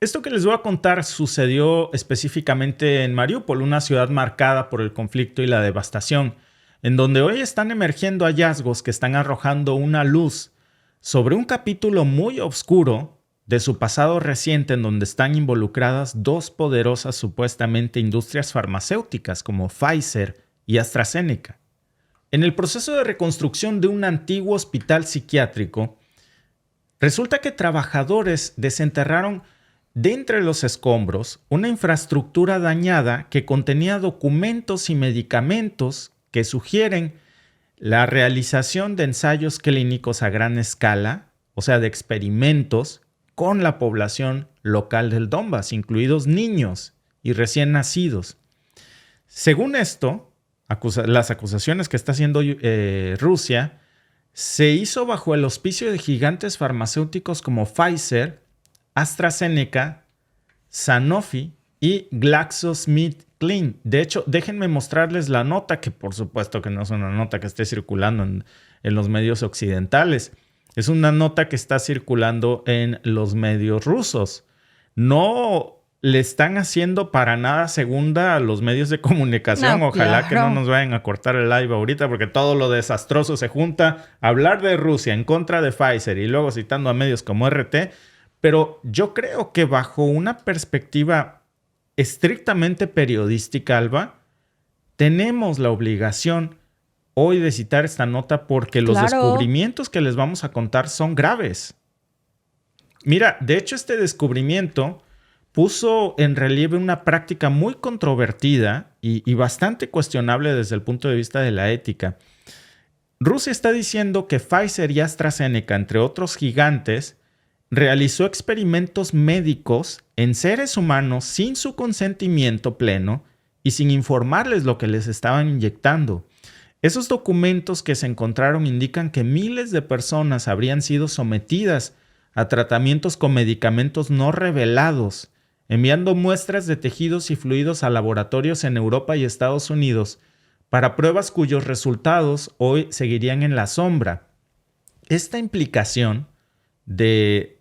Esto que les voy a contar sucedió específicamente en Mariupol, una ciudad marcada por el conflicto y la devastación, en donde hoy están emergiendo hallazgos que están arrojando una luz sobre un capítulo muy oscuro de su pasado reciente, en donde están involucradas dos poderosas supuestamente industrias farmacéuticas como Pfizer y AstraZeneca. En el proceso de reconstrucción de un antiguo hospital psiquiátrico, resulta que trabajadores desenterraron de entre los escombros una infraestructura dañada que contenía documentos y medicamentos que sugieren la realización de ensayos clínicos a gran escala, o sea, de experimentos con la población local del Donbass, incluidos niños y recién nacidos. Según esto, las acusaciones que está haciendo Rusia, se hizo bajo el auspicio de gigantes farmacéuticos como Pfizer, AstraZeneca, Sanofi y GlaxoSmithKline. De hecho, déjenme mostrarles la nota, que por supuesto que no es una nota que esté circulando en los medios occidentales. Es una nota que está circulando en los medios rusos. No le están haciendo para nada segunda a los medios de comunicación. No, Ojalá claro. que no nos vayan a cortar el live ahorita, porque todo lo desastroso se junta. Hablar de Rusia en contra de Pfizer y luego citando a medios como RT. Pero yo creo que bajo una perspectiva estrictamente periodística, Alba, tenemos la obligación hoy de citar esta nota porque los descubrimientos que les vamos a contar son graves. Mira, de hecho este descubrimiento puso en relieve una práctica muy controvertida y bastante cuestionable desde el punto de vista de la ética. Rusia está diciendo que Pfizer y AstraZeneca, entre otros gigantes, realizó experimentos médicos en seres humanos sin su consentimiento pleno y sin informarles lo que les estaban inyectando. Esos documentos que se encontraron indican que miles de personas habrían sido sometidas a tratamientos con medicamentos no revelados, enviando muestras de tejidos y fluidos a laboratorios en Europa y Estados Unidos para pruebas cuyos resultados hoy seguirían en la sombra. Esta implicación de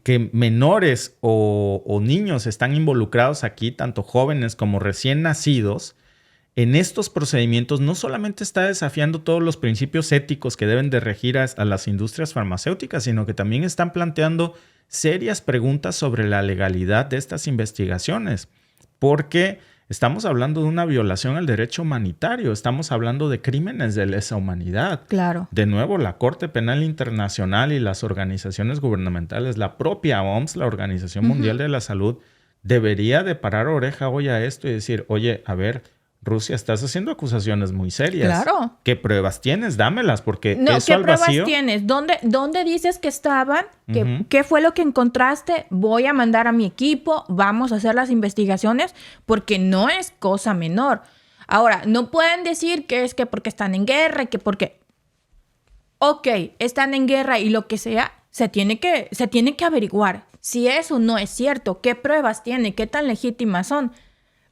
que menores o niños están involucrados aquí, tanto jóvenes como recién nacidos, en estos procedimientos no solamente está desafiando todos los principios éticos que deben de regir a las industrias farmacéuticas, sino que también están planteando serias preguntas sobre la legalidad de estas investigaciones, porque estamos hablando de una violación al derecho humanitario, estamos hablando de crímenes de lesa humanidad. Claro. De nuevo, la Corte Penal Internacional y las organizaciones gubernamentales, la propia OMS, la Organización Mundial de la Salud, debería de parar oreja hoy a esto y decir, oye, a ver, Rusia, estás haciendo acusaciones muy serias. Claro. ¿Qué pruebas tienes? Dámelas, porque no, eso ¿qué al pruebas vacío... tienes? ¿Dónde dices que estaban? ¿Qué fue lo que encontraste? Voy a mandar a mi equipo, vamos a hacer las investigaciones, porque no es cosa menor. Ahora, no pueden decir que es que porque están en guerra y que porque... Ok, están en guerra y lo que sea, se tiene que averiguar si eso no es cierto, qué pruebas tiene, qué tan legítimas son.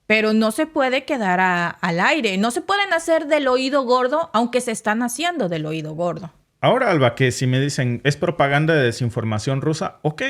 Pero no se puede quedar al aire. No se pueden hacer del oído gordo, aunque se están haciendo del oído gordo. Ahora, Alba, que si me dicen es propaganda de desinformación rusa, ok.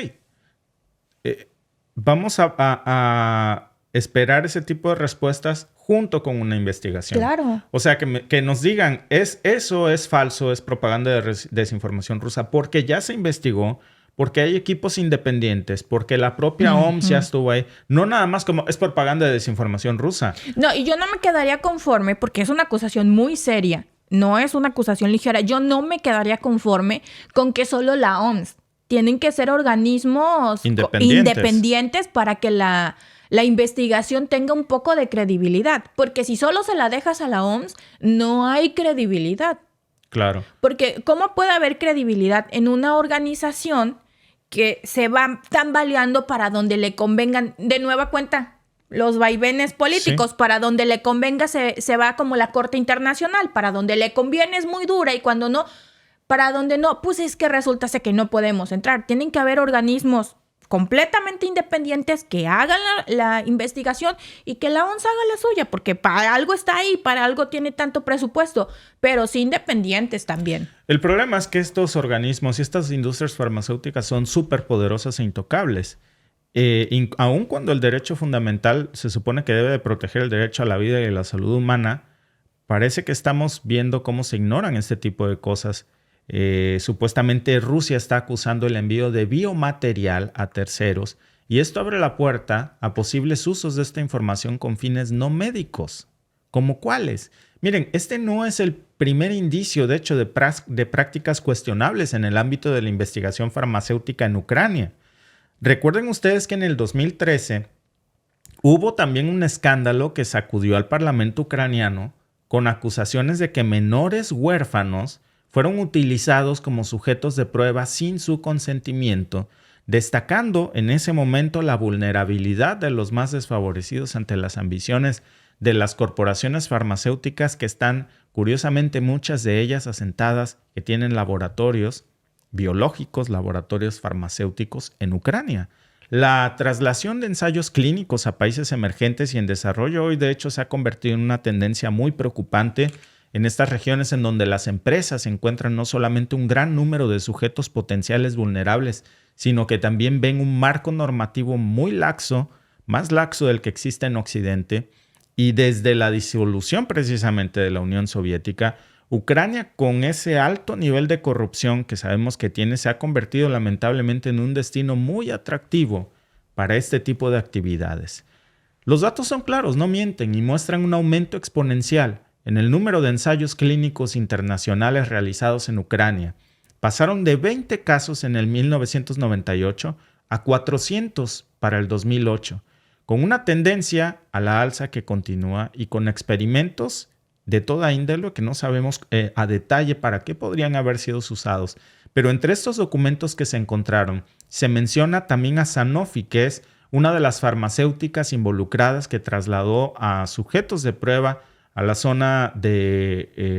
Vamos a esperar ese tipo de respuestas junto con una investigación. Claro. O sea, que nos digan, eso es falso, es propaganda de desinformación rusa, porque ya se investigó, porque hay equipos independientes, porque la propia OMS ya estuvo ahí. No nada más como es propaganda de desinformación rusa. No, y yo no me quedaría conforme porque es una acusación muy seria. No es una acusación ligera. Yo no me quedaría conforme con que solo la OMS. Tienen que ser organismos independientes para que la investigación tenga un poco de credibilidad. Porque si solo se la dejas a la OMS, no hay credibilidad. Claro. Porque ¿cómo puede haber credibilidad en una organización que se va tambaleando para donde le convengan? De nueva cuenta, los vaivenes políticos. Sí. Para donde le convenga se va como la Corte Internacional. Para donde le conviene es muy dura y cuando no, para donde no, pues es que resulta que no podemos entrar. Tienen que haber organismos completamente independientes que hagan la investigación y que la OMS haga la suya, porque para algo está ahí, para algo tiene tanto presupuesto, pero sí independientes también. El problema es que estos organismos y estas industrias farmacéuticas son súper poderosas e intocables. aun cuando el derecho fundamental se supone que debe de proteger el derecho a la vida y la salud humana, parece que estamos viendo cómo se ignoran este tipo de cosas. Supuestamente Rusia está acusando el envío de biomaterial a terceros y esto abre la puerta a posibles usos de esta información con fines no médicos. ¿Como cuáles? Miren, este no es el primer indicio, de hecho, de prácticas cuestionables en el ámbito de la investigación farmacéutica en Ucrania. Recuerden ustedes que en el 2013 hubo también un escándalo que sacudió al Parlamento ucraniano con acusaciones de que menores huérfanos fueron utilizados como sujetos de prueba sin su consentimiento, destacando en ese momento la vulnerabilidad de los más desfavorecidos ante las ambiciones de las corporaciones farmacéuticas que están, curiosamente, muchas de ellas asentadas, que tienen laboratorios biológicos, laboratorios farmacéuticos en Ucrania. La traslación de ensayos clínicos a países emergentes y en desarrollo hoy, de hecho, se ha convertido en una tendencia muy preocupante en estas regiones en donde las empresas encuentran no solamente un gran número de sujetos potenciales vulnerables, sino que también ven un marco normativo muy laxo, más laxo del que existe en Occidente, y desde la disolución precisamente de la Unión Soviética, Ucrania, con ese alto nivel de corrupción que sabemos que tiene, se ha convertido lamentablemente en un destino muy atractivo para este tipo de actividades. Los datos son claros, no mienten y muestran un aumento exponencial en el número de ensayos clínicos internacionales realizados en Ucrania. Pasaron de 20 casos en el 1998 a 400 para el 2008, con una tendencia a la alza que continúa y con experimentos de toda índole que no sabemos a detalle para qué podrían haber sido usados. Pero entre estos documentos que se encontraron, se menciona también a Sanofi, que es una de las farmacéuticas involucradas que trasladó a sujetos de prueba a la zona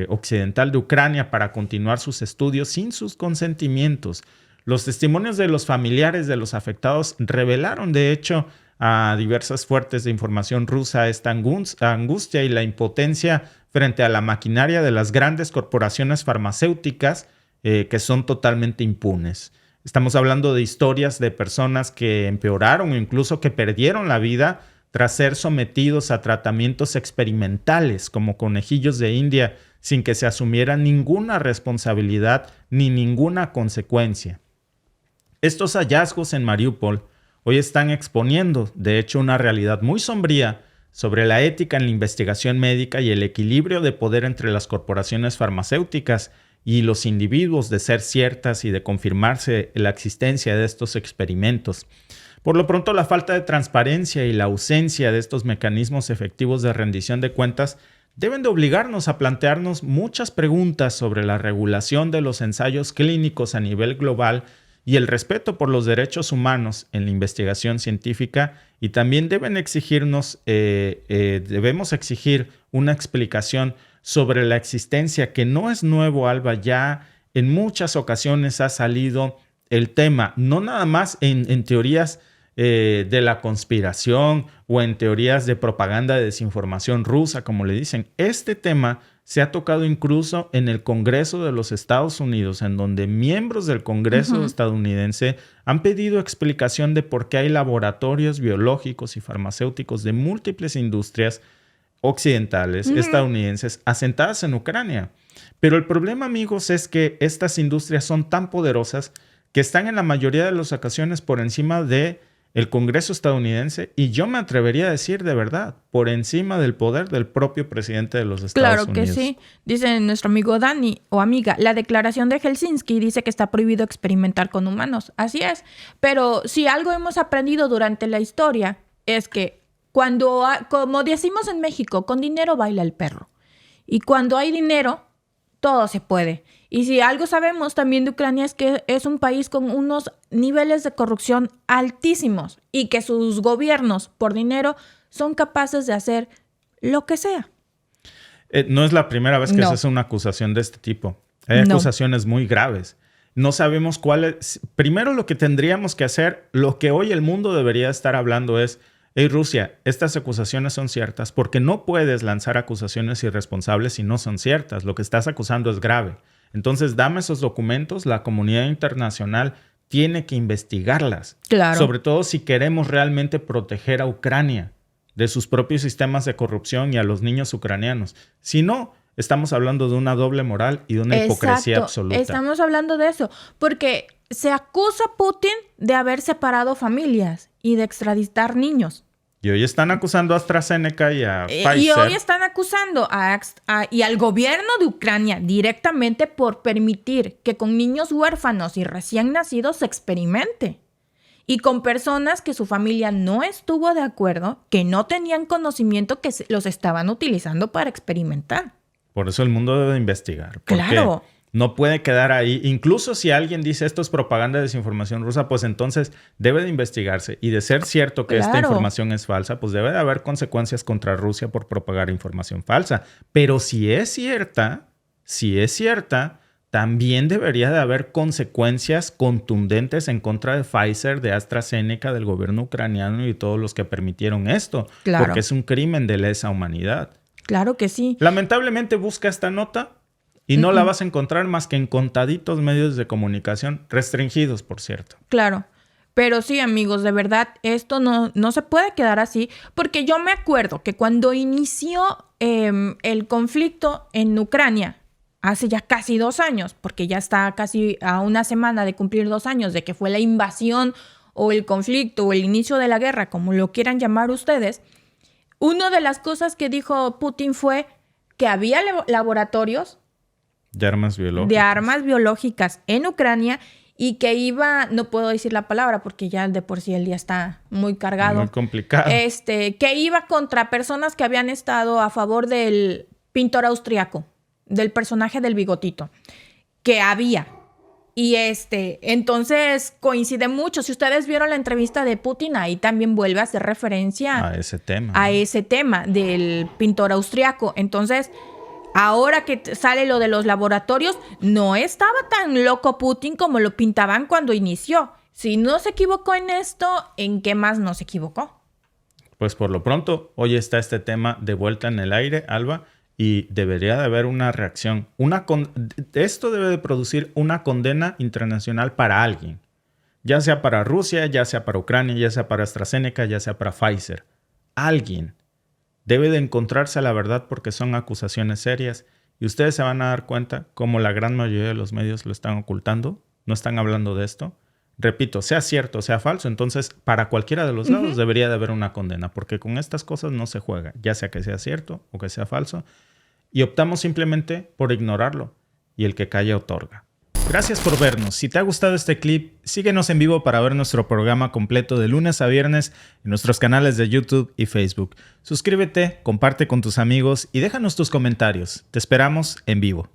occidental de Ucrania para continuar sus estudios sin sus consentimientos. Los testimonios de los familiares de los afectados revelaron, de hecho, a diversas fuentes de información rusa esta angustia y la impotencia frente a la maquinaria de las grandes corporaciones farmacéuticas que son totalmente impunes. Estamos hablando de historias de personas que empeoraron o incluso que perdieron la vida tras ser sometidos a tratamientos experimentales como conejillos de India sin que se asumiera ninguna responsabilidad ni ninguna consecuencia. Estos hallazgos en Mariupol hoy están exponiendo, de hecho, una realidad muy sombría sobre la ética en la investigación médica y el equilibrio de poder entre las corporaciones farmacéuticas y los individuos de ser ciertas y de confirmarse la existencia de estos experimentos. Por lo pronto, la falta de transparencia y la ausencia de estos mecanismos efectivos de rendición de cuentas deben de obligarnos a plantearnos muchas preguntas sobre la regulación de los ensayos clínicos a nivel global y el respeto por los derechos humanos en la investigación científica, y también debemos exigir una explicación sobre la existencia, que no es nuevo, Alba, ya en muchas ocasiones ha salido el tema, no nada más en teorías de la conspiración o en teorías de propaganda de desinformación rusa, como le dicen. Este tema se ha tocado incluso en el Congreso de los Estados Unidos, en donde miembros del Congreso estadounidense han pedido explicación de por qué hay laboratorios biológicos y farmacéuticos de múltiples industrias occidentales, estadounidenses, asentadas en Ucrania. Pero el problema, amigos, es que estas industrias son tan poderosas que están en la mayoría de las ocasiones por encima de el Congreso estadounidense, y yo me atrevería a decir de verdad, por encima del poder del propio presidente de los Estados Unidos. Claro que sí. Dice nuestro amigo Dani, o amiga, la declaración de Helsinki dice que está prohibido experimentar con humanos. Así es. Pero si algo hemos aprendido durante la historia es que como decimos en México, con dinero baila el perro. Y cuando hay dinero, todo se puede. Y si algo sabemos también de Ucrania es que es un país con unos niveles de corrupción altísimos y que sus gobiernos, por dinero, son capaces de hacer lo que sea. No es la primera vez que se hace una acusación de este tipo. Hay acusaciones muy graves. No sabemos cuál es. Primero, lo que tendríamos que hacer, lo que hoy el mundo debería estar hablando es: hey, Rusia, estas acusaciones son ciertas, porque no puedes lanzar acusaciones irresponsables si no son ciertas. Lo que estás acusando es grave. Entonces, dame esos documentos. La comunidad internacional tiene que investigarlas. Claro. Sobre todo si queremos realmente proteger a Ucrania de sus propios sistemas de corrupción y a los niños ucranianos. Si no, estamos hablando de una doble moral y de una hipocresía absoluta. Estamos hablando de eso, porque se acusa a Putin de haber separado familias y de extraditar niños. Y hoy están acusando a AstraZeneca y a Pfizer. Y hoy están acusando y al gobierno de Ucrania directamente por permitir que con niños huérfanos y recién nacidos se experimente. Y con personas que su familia no estuvo de acuerdo, que no tenían conocimiento, que los estaban utilizando para experimentar. Por eso el mundo debe investigar. Claro. No puede quedar ahí. Incluso si alguien dice esto es propaganda de desinformación rusa, pues entonces debe de investigarse. Y de ser cierto que esta información es falsa, pues debe de haber consecuencias contra Rusia por propagar información falsa. Pero si es cierta, también debería de haber consecuencias contundentes en contra de Pfizer, de AstraZeneca, del gobierno ucraniano y todos los que permitieron esto. Claro. Porque es un crimen de lesa humanidad. Claro que sí. Lamentablemente busca esta nota y no la vas a encontrar más que en contaditos medios de comunicación, restringidos, por cierto. Claro. Pero sí, amigos, de verdad, esto no se puede quedar así, porque yo me acuerdo que cuando inició el conflicto en Ucrania, hace ya casi 2 años, porque ya está casi a una semana de cumplir 2 años de que fue la invasión o el conflicto o el inicio de la guerra, como lo quieran llamar ustedes, una de las cosas que dijo Putin fue que había laboratorios de armas biológicas. De armas biológicas en Ucrania y que iba, no puedo decir la palabra porque ya de por sí el día está muy cargado. Muy complicado. Que iba contra personas que habían estado a favor del pintor austriaco, del personaje del bigotito, que había. Y entonces coincide mucho. Si ustedes vieron la entrevista de Putin, ahí también vuelve a hacer referencia a ese tema. A ese tema del pintor austriaco. Entonces, ahora que sale lo de los laboratorios, no estaba tan loco Putin como lo pintaban cuando inició. Si no se equivocó en esto, ¿en qué más no se equivocó? Pues por lo pronto, hoy está este tema de vuelta en el aire, Alba, y debería de haber una reacción. Esto debe de producir una condena internacional para alguien. Ya sea para Rusia, ya sea para Ucrania, ya sea para AstraZeneca, ya sea para Pfizer. Alguien debe de encontrarse a la verdad porque son acusaciones serias y ustedes se van a dar cuenta como la gran mayoría de los medios lo están ocultando, no están hablando de esto. Repito, sea cierto o sea falso, entonces para cualquiera de los lados debería de haber una condena porque con estas cosas no se juega, ya sea que sea cierto o que sea falso y optamos simplemente por ignorarlo y el que calla otorga. Gracias por vernos. Si te ha gustado este clip, síguenos en vivo para ver nuestro programa completo de lunes a viernes en nuestros canales de YouTube y Facebook. Suscríbete, comparte con tus amigos y déjanos tus comentarios. Te esperamos en vivo.